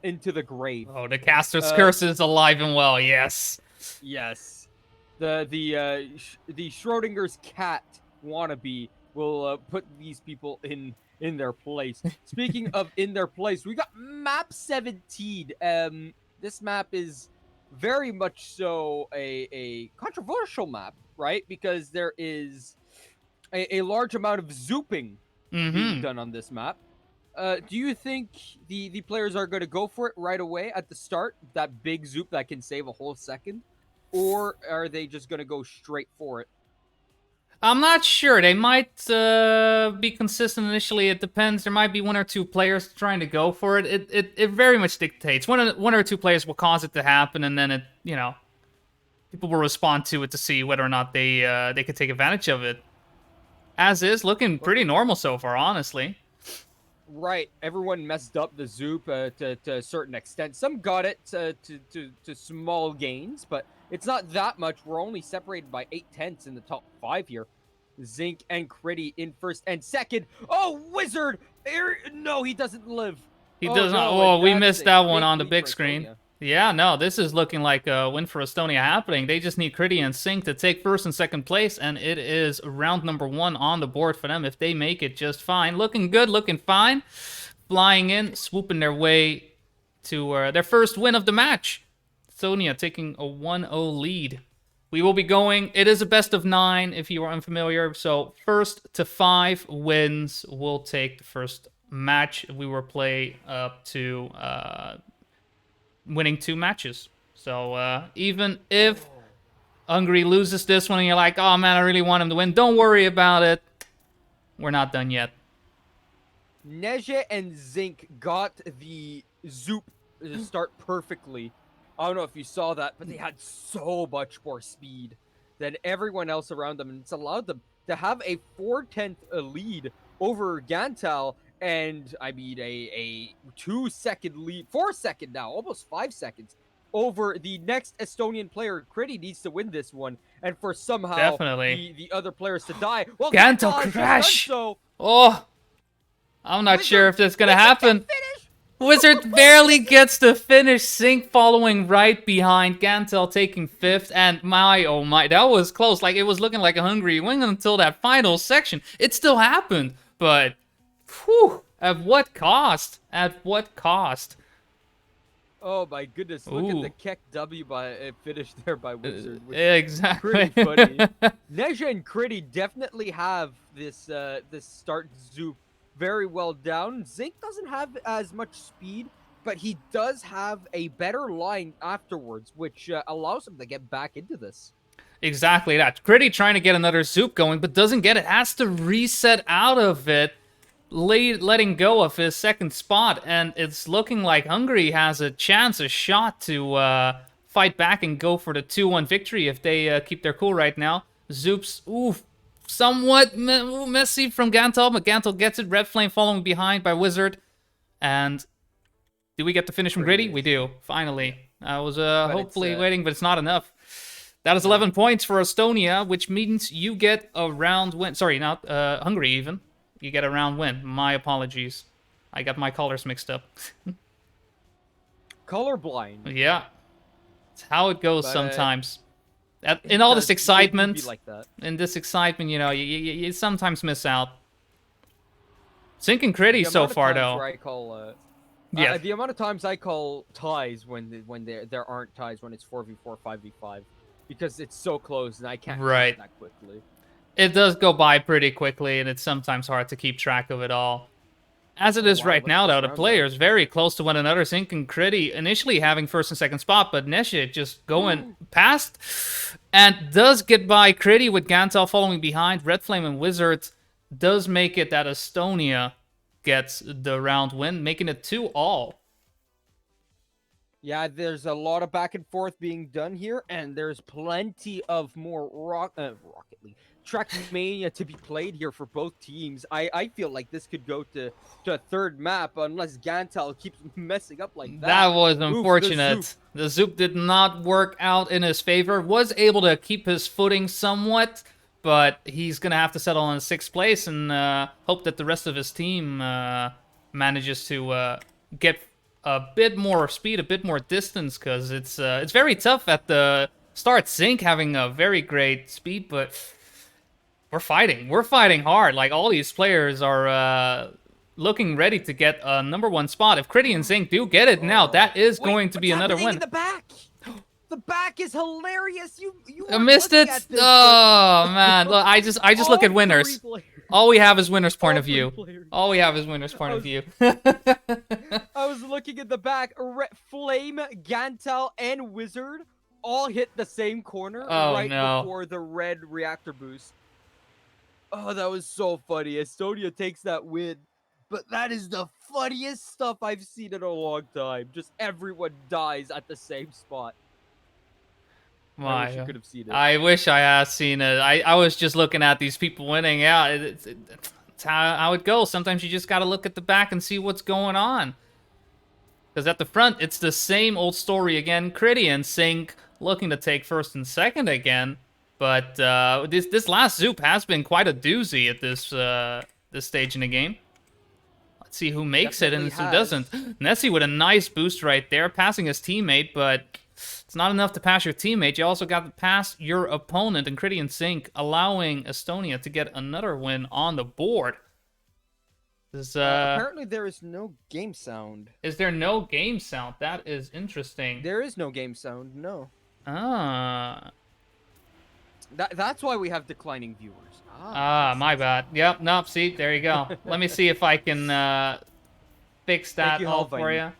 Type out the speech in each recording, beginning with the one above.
into the grave. Oh, the caster's curse is alive and well. Yes. Yes. The Schrodinger's cat wannabe will put these people in their place. Speaking of in their place, we got map 17. This map is very much so a controversial map, right? Because there is a large amount of zooping being done on this map. Do you think the players are going to go for it right away at the start? That big zoop that can save a whole second? Or are they just going to go straight for it? I'm not sure. They might be consistent initially. It depends. There might be one or two players trying to go for it. It very much dictates. One or two players will cause it to happen, and then people will respond to it to see whether or not they could take advantage of it. As is, looking pretty normal so far, honestly. Right. Everyone messed up the zoop to a certain extent. Some got it to small gains, but it's not that much. We're only separated by 8/10 in the top 5 here. Zinc and Critty in first and second. Oh, Wizard! No, he doesn't live. He does not. Oh, we missed that one on the big screen. Estonia. Yeah, no, this is looking like a win for Estonia happening. They just need Critty and Sync to take first and second place, and it is round number 1 on the board for them. If they make it just fine. Looking good, looking fine. Flying in, swooping their way to their first win of the match. Estonia taking a 1-0 lead. We will be going, it is a best of 9 if you are unfamiliar, so first to 5 wins will take the first match. We will play up to winning 2 matches. So even if Hungary loses this one and you're like, oh man, I really want him to win, don't worry about it. We're not done yet. Neje and Zinc got the zoop to start perfectly. I don't know if you saw that, but they had so much more speed than everyone else around them, and it's allowed them to have a 4/10 lead over Gantal, and I mean a 2-second lead, 4-second now, almost 5 seconds over the next Estonian player. Critty needs to win this one, and for somehow Definitely the other players to die. Well, Gantal crash. So Oh, I'm not sure if that's gonna happen. Finish. Wizard barely gets to finish. Sync following right behind. Gantel taking 5th. And oh my, that was close. Like, it was looking like a Hungary win until that final section. It still happened. But, whew, at what cost? At what cost? Oh my goodness, look at the Keck W finish there by Wizard. Exactly. Pretty funny. Neja and Critty definitely have this start zoop very well down. Zinc doesn't have as much speed, but he does have a better line afterwards, which allows him to get back into this. Exactly that. Critty trying to get another zoop going, but doesn't get it. Has to reset out of it, letting go of his second spot. And it's looking like Hungary has a chance, a shot to fight back and go for the 2-1 victory if they keep their cool right now. Zoops, oof. Somewhat messy from Gantal, but Gantal gets it. Red Flame following behind by Wizard. And do we get the finish from Gritty? We do, finally. I was hopefully waiting, but it's not enough. That is 11 points for Estonia, which means you get a round win. Sorry, not Hungary even. You get a round win. My apologies. I got my colors mixed up. Colorblind. Yeah. It's how it goes sometimes. In all this excitement, like that. In this excitement, you sometimes miss out. Sync and Critty so far, though. I call, yeah. The amount of times I call ties when there aren't ties, when it's 4v4, 5v5, because it's so close and I can't right that quickly. It does go by pretty quickly, and it's sometimes hard to keep track of it all. As it is right now, though, the players very close to one another. Sync and Critty initially having first and second spot, but Neshe just going past and does get by Critty with Gantal following behind. Red Flame and Wizard does make it that Estonia gets the round win, making it 2-all. Yeah, there's a lot of back and forth being done here, and there's plenty of more Rocket League Trackmania to be played here for both teams. I feel like this could go to a third map unless Gantal keeps messing up like that. That was unfortunate. The zoop did not work out in his favor. Was able to keep his footing somewhat, but he's going to have to settle in 6th place and hope that the rest of his team manages to get a bit more speed, a bit more distance, because it's very tough at the start. Zink having a very great speed, but we're fighting hard. Like, all these players are looking ready to get a #1 spot. If Critty and Zink do get it now, that is Wait, going to be what's another happening win. in the back? The back is hilarious. You I weren't missed looking it. at this, Oh man, look, I just look all at winners. 3 players. All we have is winners' point All of 3 view. players. All we have is winners' point of view. I was looking at the back. Flame, Gantel, and Wizard all hit the same corner right before the red reactor boost. Oh, that was so funny. Estonia takes that win. But that is the funniest stuff I've seen in a long time. Just everyone dies at the same spot. I wish you could have seen it. I wish I had seen it. I was just looking at these people winning. Yeah, it's how it goes. Sometimes you just got to look at the back and see what's going on. Because at the front, it's the same old story again. Critty and Zink looking to take first and second again. But this last Zoop has been quite a doozy at this stage in the game. Let's see who makes it and who doesn't. Nessie with a nice boost right there, passing his teammate, but it's not enough to pass your teammate. You also got to pass your opponent, and Critty and Zink allowing Estonia to get another win on the board. Apparently there is no game sound. Is there no game sound? That is interesting. There is no game sound, no. That's why we have declining viewers. My bad. Yep, nope, see, there you go. Let me see if I can fix that all for you.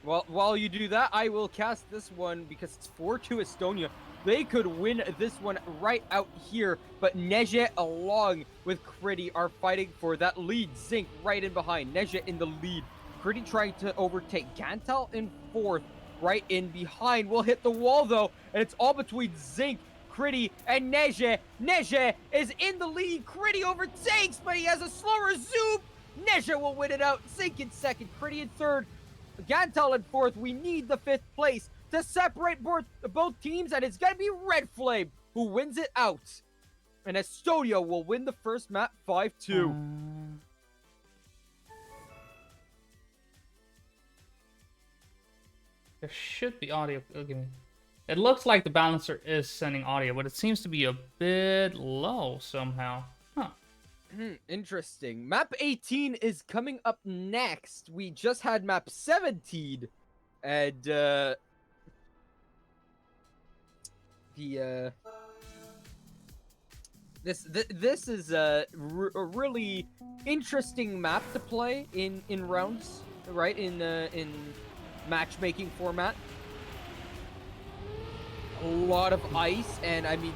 Well, while you do that, I will cast this one because it's 4-2 Estonia. They could win this one right out here, but Neje along with Critty are fighting for that lead. Zink right in behind. Neje in the lead. Critty trying to overtake Gantel in fourth, right in behind. Will hit the wall though, and it's all between Zink, Critty, and Neje. Neje is in the lead. Critty overtakes, but he has a slower zoom. Neje will win it out. Zink in second, Critty in third. Gantel in fourth. We need the fifth place to separate both teams, and it's gonna be Red Flame who wins it out. And Estonia will win the first map 5-2. There should be audio. It looks like the balancer is sending audio, but it seems to be a bit low somehow. Huh. Interesting. Map 18 is coming up next. We just had map 17, and this is a really interesting map to play in rounds, right? In matchmaking format. A lot of ice, and I mean,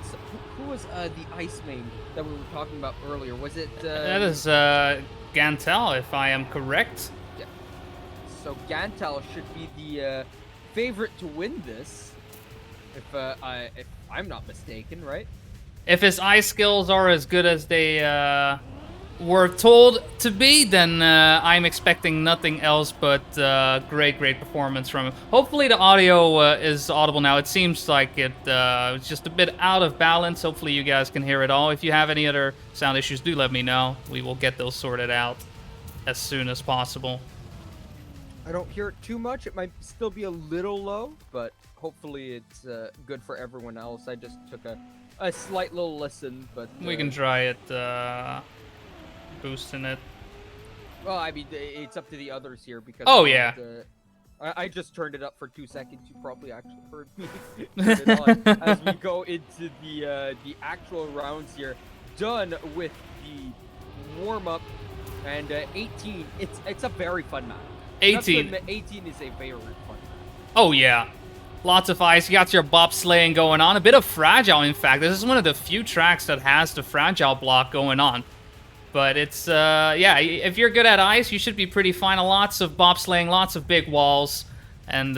who was the ice main that we were talking about earlier? Was it? That is Gantel, if I am correct. Yeah. So Gantel should be the favorite to win this, if I'm not mistaken, right? If his ice skills are as good as they were told to be, then I'm expecting nothing else but great performance from him. Hopefully the audio is audible now. It seems like it's just a bit out of balance. Hopefully you guys can hear it all. If you have any other sound issues, do let me know. We will get those sorted out as soon as possible. I don't hear it too much. It might still be a little low, but hopefully it's good for everyone else. I just took a slight little listen, but we can try it boosting it. Well, I mean, it's up to the others here because I just turned it up for 2 seconds. You probably actually heard me turn it on as we go into the actual rounds here. Done with the warm up, and 18. It's a very fun map. 18 is a very fun map. Oh yeah. Lots of ice. You got your bobsleighing going on. A bit of fragile, in fact. This is one of the few tracks that has the fragile block going on. But it's, yeah, if you're good at ice, you should be pretty fine. Lots of bobsleighing, lots of big walls. And,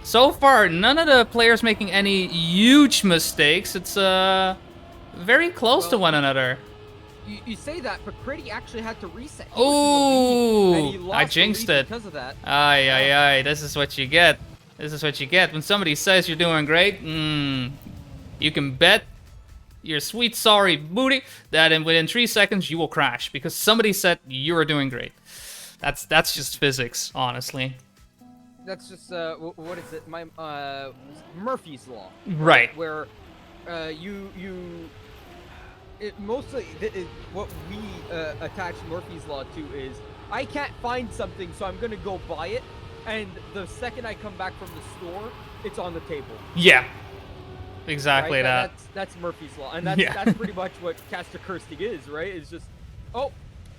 so far, none of the players making any huge mistakes. It's, very close to one another. You say that, but Critty actually had to reset. Ooh, I jinxed it. Because of that. Aye, this is what you get. This is what you get. When somebody says you're doing great, you can bet your sweet sorry booty that within 3 seconds you will crash because somebody said you are doing great. That's just physics, honestly. That's just what is it? Murphy's law. Right. Where mostly what we attach Murphy's law to is I can't find something, so I'm gonna go buy it, and the second I come back from the store, it's on the table. Yeah. Exactly right? that. That's Murphy's law, and that's pretty much what caster cursing is, right? It's just, oh,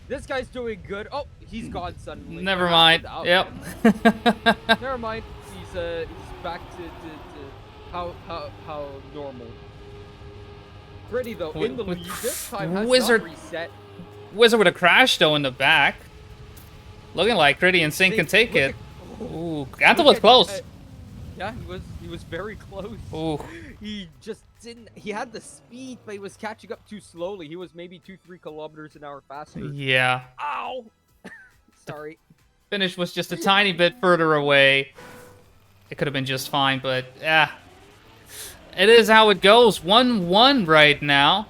this guy's doing good. Oh, he's gone suddenly. Never mind. Yep. Never mind. He's back to how normal. Pretty though in the lead this time. Has Wizard not reset. Wizard with a crash though in the back. Looking like Gritty and Sync can take it. Ooh, Gantel was close. Yeah, he was very close. Ooh. He just didn't. He had the speed, but he was catching up too slowly. He was maybe 2-3 kilometers an hour faster. Yeah. Ow! Sorry. Finish was just a tiny bit further away. It could have been just fine, but yeah. It is how it goes. 1-1 right now.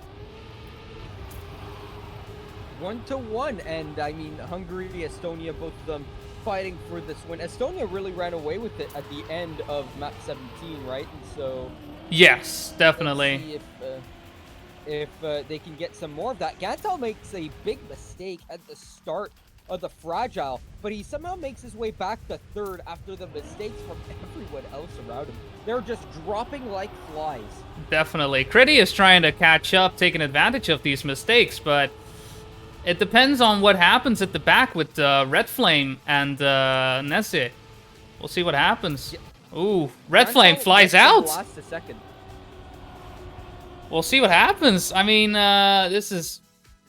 1-1, and I mean Hungary, Estonia, both of them fighting for this win. Estonia really ran away with it at the end of map 17, right? And so yes, definitely. Let's see if they can get some more of that. Gantel makes a big mistake at the start of the fragile, but he somehow makes his way back to third after the mistakes from everyone else around him. They're just dropping like flies. Definitely. Critty is trying to catch up, taking advantage of these mistakes, but it depends on what happens at the back with Red Flame and Nesse. We'll see what happens. Yeah. Ooh, Red Flame flies out. Last a second. We'll see what happens. I mean, this is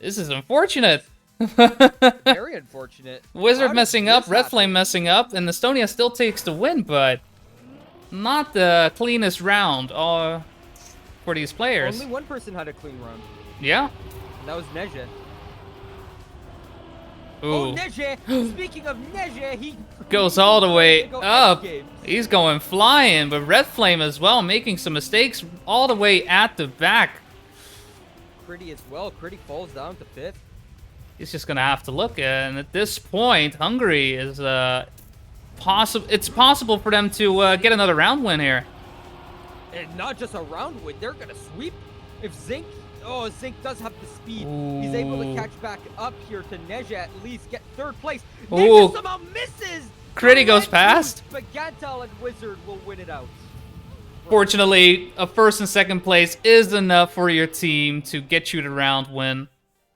unfortunate. Very unfortunate. Wizard messing up, Red Flame messing up, and Estonia still takes the win, but not the cleanest round for these players. Only one person had a clean round. Yeah. And that was Neje. Ooh. Oh, Neje! Speaking of Neje, he goes all the way up. Games. He's going flying, but Red Flame as well, making some mistakes all the way at the back. Critty as well. Critty falls down to 5th. He's just gonna have to look, and at this point, Hungary is possible. It's possible for them to get another round win here. And not just a round win, they're gonna sweep. If Zinc does have the speed. Ooh. He's able to catch back up here to Neje, at least get 3rd place. Ooh. Neje somehow misses. Critty goes past. But Gantel and Wizard will win it out. Fortunately, a 1st and 2nd place is enough for your team to get you the round win,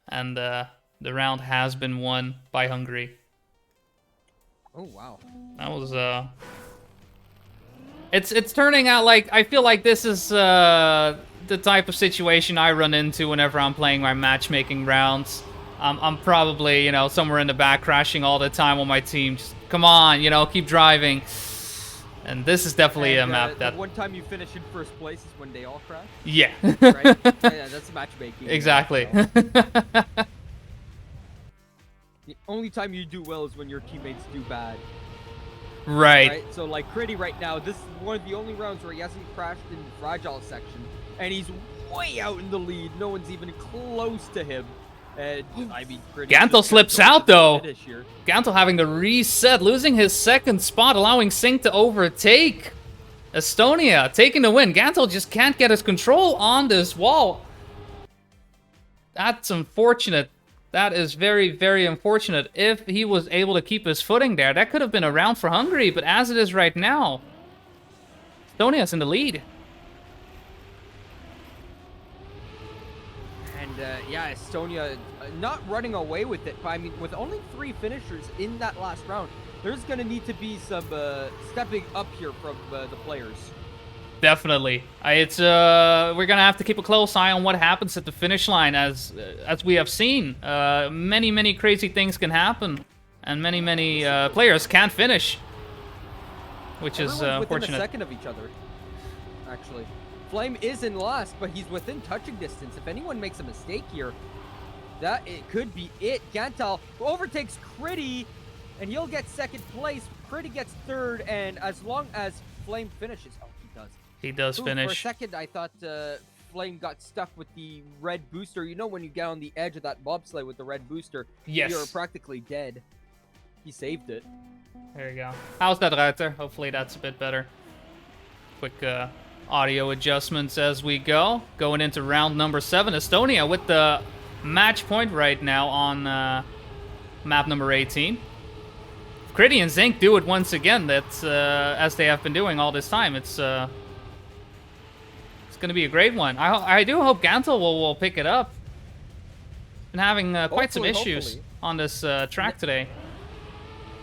and the round has been won by Hungary. Oh wow. That was It's turning out like I feel like this is the type of situation I run into whenever I'm playing my matchmaking rounds. I'm probably, you know, somewhere in the back crashing all the time on my team. Just come on, you know, keep driving. And this is definitely a map that... The one time you finish in 1st place is when they all crash? Yeah. Right? Yeah, that's matchmaking. Exactly. The only time you do well is when your teammates do bad. Right. So, like, Critty right now, this is one of the only rounds where he hasn't crashed in the fragile section. And he's way out in the lead. No one's even close to him. And, I mean, Critty... Gantel slips out, though. Here. Gantel having to reset, losing his 2nd spot, allowing Sync to overtake. Estonia taking the win. Gantel just can't get his control on this wall. That's unfortunate. That is very, very unfortunate. If he was able to keep his footing there, that could have been a round for Hungary, but as it is right now, Estonia's in the lead. And, yeah, Estonia not running away with it, but I mean, with only 3 finishers in that last round, there's going to need to be some stepping up here from the players. Definitely. We're gonna have to keep a close eye on what happens at the finish line, as we have seen. Many crazy things can happen, and many players can't finish, which is unfortunate. Within a second of each other, actually. Flame is in last, but he's within touching distance. If anyone makes a mistake here, it could be it. Gantel overtakes Critty, and he'll get 2nd place. Critty gets 3rd, and as long as Flame finishes, he does finish. For a second, I thought Flame got stuck with the red booster. You know when you get on the edge of that bobsleigh with the red booster, yes, you're practically dead. He saved it. There you go. How's that, Ruiter? Hopefully that's a bit better. Quick audio adjustments as we go. Going into round number 7. Estonia with the match point right now on map number 18. If Critty and Zink do it once again, that's as they have been doing all this time. It's going to be a great one. I do hope Gantel will pick it up. Been having quite some issues on this track today.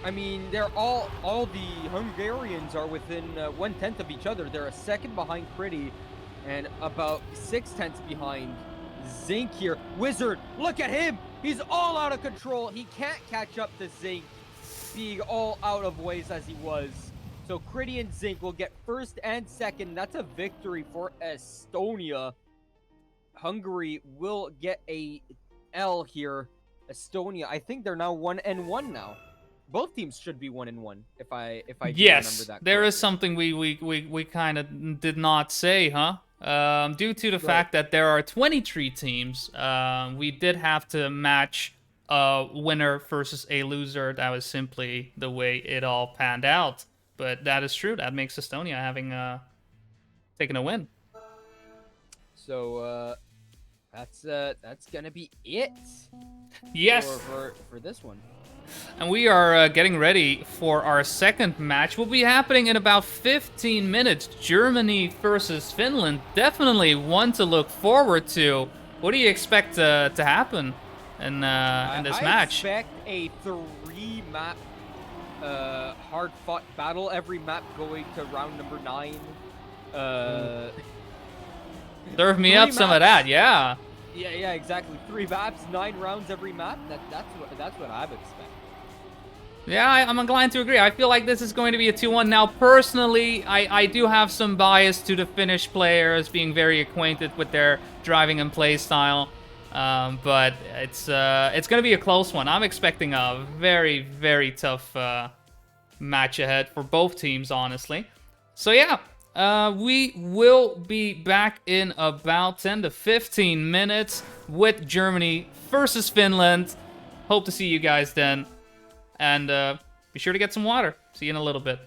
I mean, they're all the Hungarians are within 1/10 of each other. They're a second behind Critty and about 6/10 behind Zink here. Wizard, look at him! He's all out of control. He can't catch up to Zink, being all out of ways as he was. So Critty and Zink will get first and second. That's a victory for Estonia. Hungary will get a L here. Estonia, I think they're now 1-1 now. Both teams should be 1-1 if I do remember that. Yes, correctly. there is something we kind of did not say, huh? Due to the fact that there are 23 teams, we did have to match a winner versus a loser. That was simply the way it all panned out. But that is true. That makes Estonia having taken a win. So that's gonna be it. Yes. For this one. And we are getting ready for our second match. Will be happening in about 15 minutes. Germany versus Finland. Definitely one to look forward to. What do you expect to happen in this match? I expect a 3-map hard-fought battle. Every map going to round number 9. Serve me up some of that, yeah. Yeah, exactly. 3 maps, 9 rounds every map. That's what I would expect. Yeah, I'm inclined to agree. I feel like this is going to be a 2-1. Now, personally, I do have some bias to the Finnish players being very acquainted with their driving and play style. But it's going to be a close one. I'm expecting a very, very tough match ahead for both teams, honestly. So, yeah. We will be back in about 10 to 15 minutes with Germany versus Finland. Hope to see you guys then. And be sure to get some water. See you in a little bit.